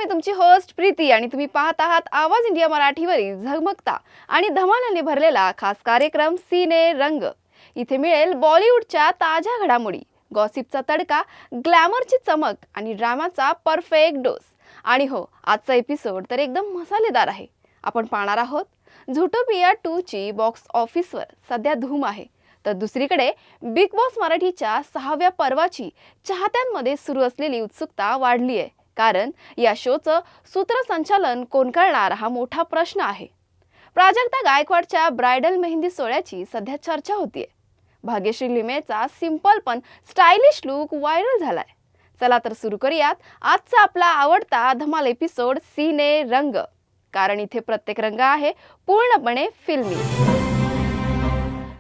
मी तुमची होस्ट प्रीती आणि तुम्ही पाहत आहात आवाज इंडिया मराठीवरील झगमगता आणि धमालाने भरलेला खास कार्यक्रम सिने रंग। इथे मिळेल बॉलिवूडच्या ताज्या घडामोडी, गॉसिपचा तडका, ग्लॅमरची चमक आणि ड्रामाचा परफेक्ट डोस। आणि हो, आजचा एपिसोड तर एकदम मसालेदार आहे। आपण पाहणार आहोत झुटोपिया 2 ची बॉक्स ऑफिसवर सध्या धूम आहे, तर दुसरीकडे बिग बॉस मराठीच्या 6व्या पर्वाची चाहत्यांमध्ये सुरू असलेली उत्सुकता वाढली आहे। कारण या शोचं सूत्रसंचालन कोण करणार हा मोठा प्रश्न आहे। प्राजक्ता गायकवाडच्या ब्रायडल मेहंदी सोहळ्याची सध्या चर्चा होतीये। भाग्यश्री लिमेचा सिंपल पण स्टायलिश लुक व्हायरल झालाय। चला तर सुरू करूयात आजचा आपला आवडता धमाल एपिसोड सिने रंग। कारण इथे प्रत्येक रंग आहे पूर्णपणे फिल्मी।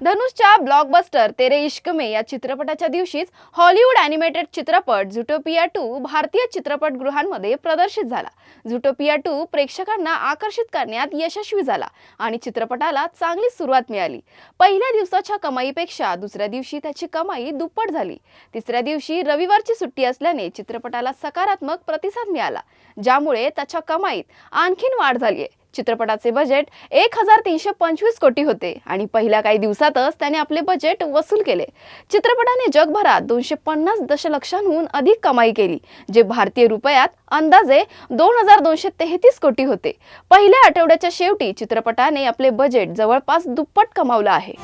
धनुषच्या ब्लॉकबस्टर तेरे इश्क में या चित्रपटाच्या दिवशीच हॉलिवूड ॲनिमेटेड चित्रपट झुटोपिया 2 भारतीय चित्रपटगृहांमध्ये प्रदर्शित झाला। झुटोपिया 2 प्रेक्षकांना आकर्षित करण्यात यशस्वी झाला आणि चित्रपटाला चांगली सुरुवात मिळाली। पहिल्या दिवसाच्या कमाईपेक्षा दुसऱ्या दिवशी त्याची कमाई दुप्पट झाली। तिसऱ्या दिवशी रविवारची सुट्टी असल्याने चित्रपटाला सकारात्मक प्रतिसाद मिळाला, ज्यामुळे त्याच्या कमाईत आणखीन वाढ झाली आहे। चित्रपटाचे बजेट 1325 कोटी होते आणि पहिल्या काही दिवसातच त्याने आपले बजेट वसूल केले। चित्रपटाने जगभरात 250 दशलक्षांहून अधिक कमाई केली, जे भारतीय रुपयात अंदाजे 2233 कोटी होते। पहिल्या आठवड्याच्या शेवटी चित्रपटाने आपले बजेट जवळपास दुप्पट कमावलं आहे।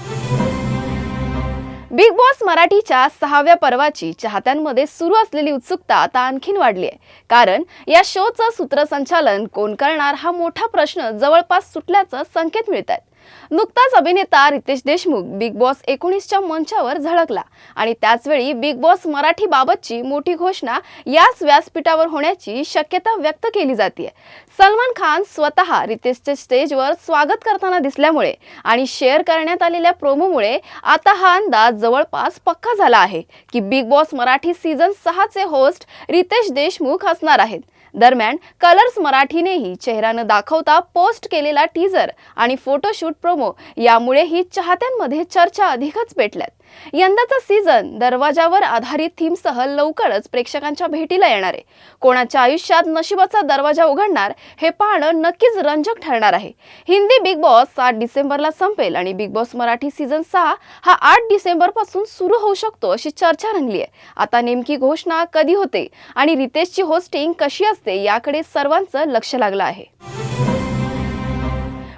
बिग बॉस मराठीच्या 6व्या पर्वाची चाहत्यांमध्ये सुरू असलेली उत्सुकता आता आणखीन वाढली आहे। कारण या शोचं सूत्रसंचालन कोण करणार हा मोठा प्रश्न जवळपास सुटल्याचं संकेत मिळतात। नुकताच अभिनेता रितेश देशमुख बिग बॉस 19च्या मंचावर झळकला आणि त्याचवेळी बिग बॉस मराठी बाबतची मोठी घोषणा याच व्यासपीठावर होण्याची शक्यता व्यक्त केली जाते। सलमान खान स्वतः रितेशचे स्टेजवर स्वागत करताना दिसल्यामुळे आणि शेअर करण्यात आलेल्या प्रोमोमुळे आता हा अंदाज जवळपास पक्का झाला आहे की बिग बॉस मराठी सीझन 6 चे होस्ट रितेश देशमुख असणार आहेत। दरम्यान कलर्स मराठीनेही चेहरा न दाखवता पोस्ट केलेला टीजर आणि फोटोशूट प्रोमो यामुळे ही चाहत्यांमध्ये चर्चा अधिकच पेटल्यात। यंदाचा सीझन दरवाजावर आधारित थीमसह लवकरच प्रेक्षकांच्या भेटीला येणार आहे। कोणाच्या आयुष्यात नशिबाचा दरवाजा उघडणार हे पाहणं नक्कीच रंजक ठरणार आहे। हिंदी बिग बॉस 7 डिसेंबरला संपेल आणि बिग बॉस मराठी सीझन 6 हा 8 डिसेंबर पासून सुरू होऊ शकतो अशी चर्चा रंगली आहे। आता नेमकी घोषणा कधी होते आणि रितेशची होस्टिंग कशी असते याकडे सर्वांचं लक्ष लागलं आहे।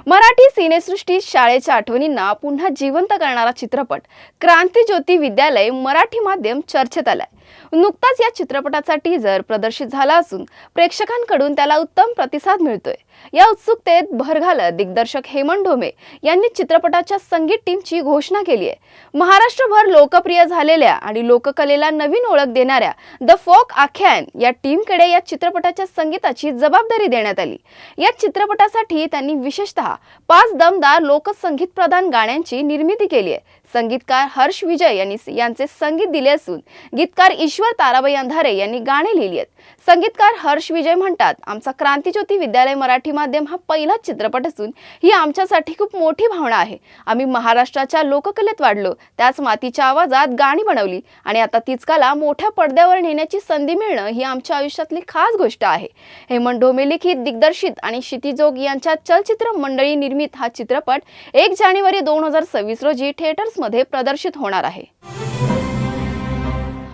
मराठी सिनेसृष्टीत शाळेच्या आठवणींना पुन्हा जिवंत करणारा चित्रपट क्रांतिज्योती विद्यालय मराठी माध्यम चर्चेत आलाय। नुकताच या चित्रपटाचा टीजर प्रदर्शित झाला असून प्रेक्षकांकडून त्याला उत्तम प्रतिसाद मिळतोय। या उत्सुकतेत भर घालत दिग्दर्शक हेमंत ढोमे यांनी चित्रपटाच्या संगीत टीमची घोषणा केली आहे। महाराष्ट्रभर लोकप्रिय झालेल्या आणि लोककलेला नवीन ओळख देणाऱ्या द फोक आख्यान या टीमकडे या चित्रपटाच्या संगीताची जबाबदारी देण्यात आली। या चित्रपटासाठी त्यांनी विशेषतः 5 दमदार लोकसंगीत प्रधान गाण्यांची निर्मिती केली आहे। संगीतकार हर्ष विजय यांचे संगीत दिले असून गीतकार ईश्वर ताराबाई अंधारे यांनी गाणे लिहिली आहेत। संगीतकार हर्ष विजय म्हणतात, आमचा क्रांतिज्योती विद्यालय मराठी माध्यम हा पहिलाच चित्रपट असून ही आमच्यासाठी खूप मोठी भावना आहे। आम्ही महाराष्ट्राच्या लोककलेत वाढलो, त्याच मातीच्या आवाजात गाणी बनवली आणि आता तीच कला मोठ्या पडद्यावर नेण्याची संधी मिळणं ही आमच्या आयुष्यातली खास गोष्ट आहे। हेमंत ढोमे लिखित, दिग्दर्शित आणि क्षितिजोग यांच्या चलचित्र मंडळी निर्मित हा चित्रपट 1 जानेवारी 2026 रोजी थिएटर्समध्ये प्रदर्शित होणार आहे।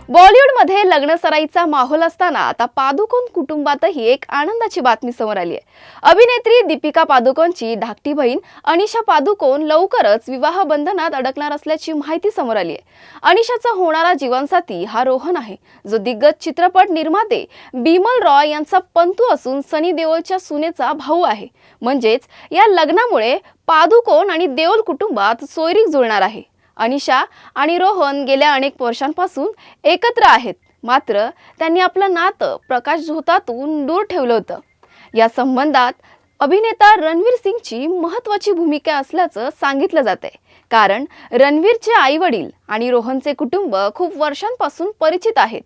बॉलिवूडमध्ये लग्नसराईचा माहोल असताना आता पादुकोण कुटुंबातही एक आनंदाची बातमी समोर आली आहे। अभिनेत्री दीपिका पादुकोणची धाकटी बहीण अनिशा पादुकोण लवकरच विवाह बंधनात अडकणार असल्याची माहिती समोर आली आहे। अनिशाचा होणारा जीवनसाथी हा रोहन आहे, जो दिग्गज चित्रपट निर्माते बिमल रॉय यांचा पंतू असून सनी देओलच्या सुनेचा भाऊ आहे। म्हणजेच या लग्नामुळे पादुकोण आणि देओल कुटुंबात सोयरीक जुळणार आहे। अनिशा आणि रोहन गेल्या अनेक वर्षांपासून एकत्र आहेत, मात्र त्यांनी आपलं नातं प्रकाश झोतातून दूर ठेवलं होतं। या संबंधात अभिनेता रणवीर सिंगची महत्त्वाची भूमिका असल्याचं सांगितलं जातंय। कारण रणवीरचे आई-वडील आणि रोहनचे कुटुंब खूप वर्षांपासून परिचित आहेत।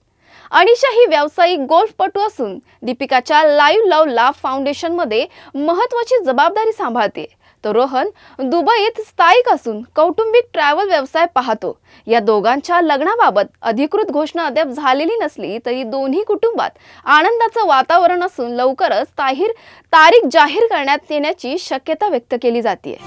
अनिशा ही व्यावसायिक गोल्फपटू असून दीपिकाच्या लाईव्ह लव्ह लाभ फाउंडेशनमध्ये महत्त्वाची जबाबदारी सांभाळते। तर रोहन दुबईत स्थायिक असून कौटुंबिक ट्रॅव्हल व्यवसाय पाहतो. या दोघांच्या लग्नाबाबत अधिकृत घोषणा अद्याप झालेली नसली तरी दोन्ही कुटुंबात आनंदाचं वातावरण असून लवकरच तारीख जाहीर करण्यात येण्याची शक्यता व्यक्त केली जाते.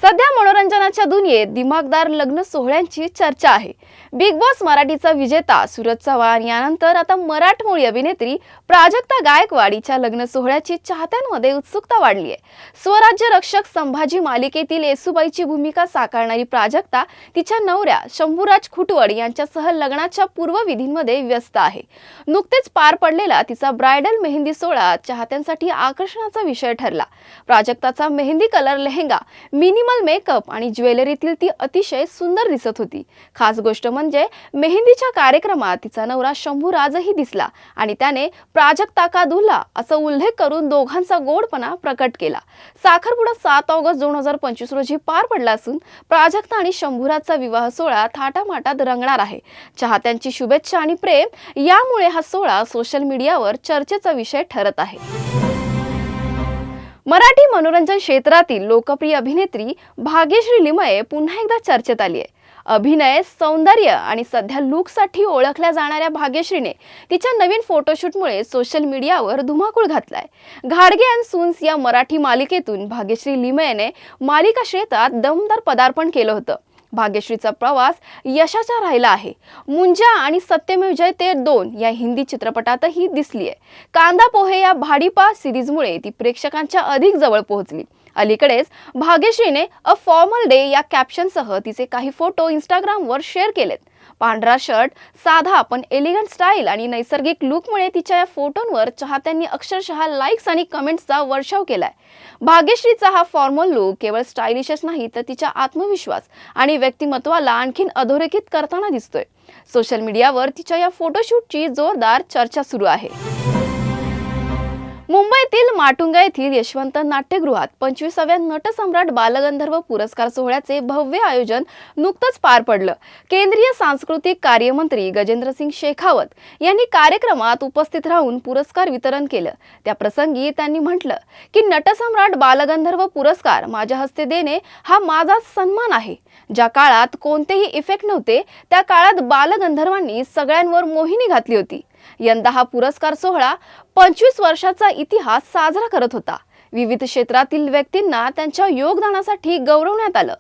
सध्या मनोरंजनाच्या दुनियेत दिमागदार लग्न सोहळ्यांची चर्चा आहे. बिग बॉस मराठीचा विजेता सूरज चव्हाण यानंतर आता मराठमोळी अभिनेत्री प्राजक्ता गायकवाड हिच्या लग्न सोहळ्याची चाहत्यांमध्ये उत्सुकता वाढली आहे. स्वराज्य रक्षक संभाजी मालिकेतील येसूबाईची भूमिका साकारणारी प्राजक्ता तिच्या नवऱ्या शंभूराज खुटवड यांच्यासह लग्नाच्या पूर्वविधींमध्ये व्यस्त आहे. नुकतेच पार पडलेला तिचा ब्रायडल मेहंदी सोहळा चाहत्यांसाठी आकर्षणाचा विषय ठरला. प्राजक्ताचा mehndi colour lehenga, minimal makeup आणि ज्वेलरीतील ती अतिशय सुंदर दिसत होती. खास गोष्ट म्हणजे मेहंदीच्या कार्यक्रमात तिचा नवरा शंभूराजही दिसला आणि त्याने प्राजक्ता का दुल्हा असा उल्लेख करून दोघांचा गोडपणा प्रकट केला. साखरपुडा 7 ऑगस्ट 2025 रोजी पार पडला असून प्राजक्ता आणि शंभूराजचा विवाह सोहळा थाटामाटात रंगणार आहे. चाहत्यांची शुभेच्छा आणि प्रेम यामुळे हा सोहळा सोशल मीडियावर चर्चेचा विषय ठरत आहे. मराठी मनोरंजन क्षेत्रातील लोकप्रिय अभिनेत्री भाग्यश्री लिमये पुन्हा एकदा चर्चेत आली आहे. अभिनय, सौंदर्य आणि सध्या लुकसाठी ओळखल्या जाणाऱ्या भाग्यश्रीने तिच्या नवीन फोटोशूटमुळे सोशल मीडियावर धुमाकूळ घातलाय. घाडगे अँड सून्स या मराठी मालिकेतून भाग्यश्री लिमयेने मालिका क्षेत्रात दमदार पदार्पण केलं होतं. भाग्यश्रीचा प्रवास यशाचा राहिला आहे. मुंजा आणि सत्यमेव जयते 2 या हिंदी चित्रपटातही दिसलीये. कांदा पोहे या भाडीपा सिरीजमुळे ती प्रेक्षकांच्या अधिक जवळ पोहोचली. अलीकडेच भाग्यश्रीने अ फॉर्मल डे या कॅप्शनसह तिचे काही फोटो इंस्टाग्रामवर शेअर केलेत. पांढरा शर्ट, साधा पण एलिगंट स्टाईल आणि नैसर्गिक लुकमुळे तिच्या या फोटोंवर चाहत्यांनी अक्षरशः लाईक्स आणि कमेंट्सचा वर्षाव केलाय. भाग्यश्रीचा हा फॉर्मल लुक केवळ स्टायलिशच नाही तर तिच्या आत्मविश्वास आणि व्यक्तिमत्वाला आणखीन अधोरेखित करताना दिसतोय. सोशल मीडियावर तिच्या या फोटोशूटची जोरदार चर्चा सुरू आहे. मुंबईतील माटुंगा येथील यशवंत नाट्यगृहात 25व्या नटसम्राट बालगंधर्व पुरस्कार सोहळ्याचे भव्य आयोजन नुकतंच पार पडलं. केंद्रीय सांस्कृतिक कार्यमंत्री गजेंद्रसिंग शेखावत यांनी कार्यक्रमात उपस्थित राहून पुरस्कार वितरण केलं. त्या प्रसंगी त्यांनी म्हटलं की नटसम्राट बालगंधर्व पुरस्कार माझ्या हस्ते देणे हा माझा सन्मान आहे. ज्या काळात कोणतेही इफेक्ट नव्हते त्या काळात बालगंधर्वांनी सगळ्यांवर मोहिनी घातली होती. यंदा हा पुरस्कार सोहळा 25 वर्षाचा इतिहास साजरा करत होता. विविध क्षेत्रातील व्यक्तींना त्यांच्या योगदानासाठी गौरवण्यात आलं.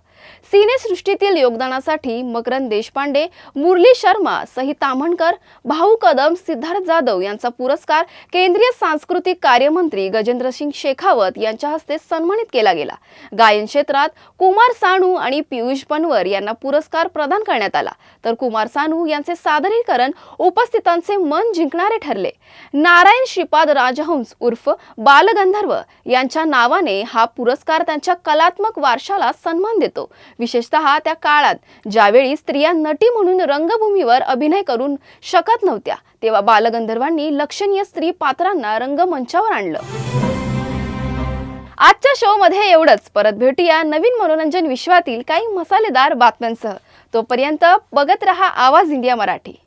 सिनेसृष्टीतील योगदानासाठी मकरंद देशपांडे, मुरली शर्मा, सई ताम्हणकर, भाऊ कदम, सिद्धार्थ जाधव यांचा पुरस्कार केंद्रीय सांस्कृतिक कार्यमंत्री गजेंद्रसिंग शेखावत यांच्या हस्ते सन्मानित केला गेला. गायन क्षेत्रात कुमार सानू आणि पियुष पनवर यांना पुरस्कार प्रदान करण्यात आला. तर कुमार सानू यांचे सादरीकरण उपस्थितांचे मन जिंकणारे ठरले. नारायण श्रीपाद राजहंस उर्फ बालगंधर्व यांच्या नावाने हा पुरस्कार त्यांच्या कलात्मक वारशाला सन्मान देतो. विशेषतः त्या काळात ज्यावेळी स्त्रिया नटी म्हणून रंगभूमीवर अभिनय करू शकत नव्हत्या तेव्हा बालगंधर्वांनी लक्षणीय स्त्री पात्रांना रंगमंचावर आणलं. आजच्या शो मध्ये एवढंच. परत भेटूया नवीन मनोरंजन विश्वातील काही मसालेदार बातम्यांसह. तोपर्यंत बघत रहा आवाज इंडिया मराठी.